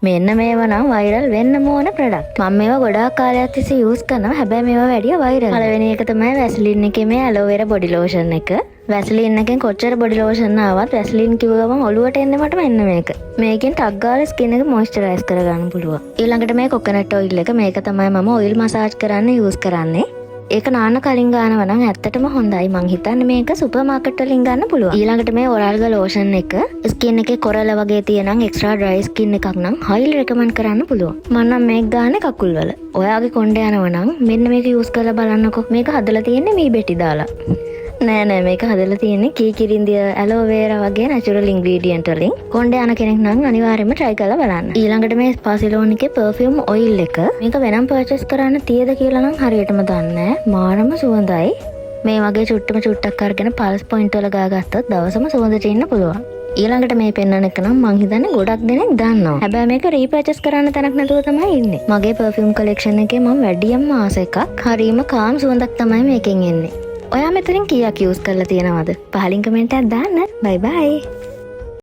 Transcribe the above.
මෙන්න මේවා නම් වෛරල් වෙන්න ඕන ප්‍රොඩක්ට්. මම මේවා ගොඩාක් කාලයක් තිස්සේ යූස් කරනවා. හැබැයි මේවා වැඩිය වෛරල්. පළවෙනි එක තමයි වැසලින් එකේ මේ ඇලෝවෙරා බොඩි ලෝෂන් එක. වැසලින් එකෙන් කොච්චර බොඩි ලෝෂන් ආවත් වැසලින් කිව්ව ගමන් ඔලුවට එන්නේ මට මෙන්න මේක. මේකෙන් ටක් ගාලා ස්කින් එක මොයිස්චරයිස් කරගන්න පුළුවන්. ඊළඟට මේ කොකනට් ඔයිල් එක. මේක තමයි මම ඔයිල් මසාජ් කරන්න යූස් කරන්නේ. ඒක නාන්න කලින් ගන්නවා නම් ඇත්තටම හොඳයි. මං හිතන්නේ මේක සුපර් මාකට් වලින් ගන්න පුළුවන්. ඊළඟට මේ ඔරල්ගා ලෝෂන් එක. ස්කින් එකේ කොරල වගේ තියෙනම් එක්ස්ට්‍රා ඩ්‍රයි ස්කින් එකක් නම් හයිලි රෙකමන්ඩ් කරන්න පුළුවන්. මම නම් මේක ගන්න කකුල් වල. ඔයාගේ කොණ්ඩේ යනවා නම් මෙන්න මේක යූස් කරලා බලන්නකෝ. මේක හදලා තියෙන්නේ මේ බෙටි දාලා. නෑ මේක හදලා තියෙන්නේ කීකිරින්දිය ඇලෝවේරා වගේ නැචරල් ඉන්ග්‍රීඩියන්ට් වලින්. කොණ්ඩේ යන කෙනෙක් නම් අනිවාර්යයෙන්ම try කරලා බලන්න. ඊළඟට මේ ස්පාසිලෝන් එකේ perfume oil එක. මේක වෙනම purchase කරන්න තියද කියලා නම් හරියටම දන්නේ නෑ. මාරම සුවඳයි. මේ වගේ චුට්ටක් අරගෙන පල්ස් පොයින්ට් වල ගාගත්තොත් දවසම සුවඳට ඉන්න පුළුවන්. ඊළඟට මේ පෙන්වන එක නම් මං හිතන්නේ ගොඩක් දෙනෙක් දන්නවා. හැබැයි මේක රීපර්චේස් කරන්න තැනක් නැතුව තමයි ඉන්නේ. මගේ perfume collection එකේ මම වැඩියම ආස එකක්. හරීම කාම් සුවඳක් තමයි මේකෙන් එන්නේ. ඔයා මෙතනින් කීයක් යූස් කරලා තියෙනවද? පහලින් කමෙන්ට් එකක් දාන්න. බයි බයි.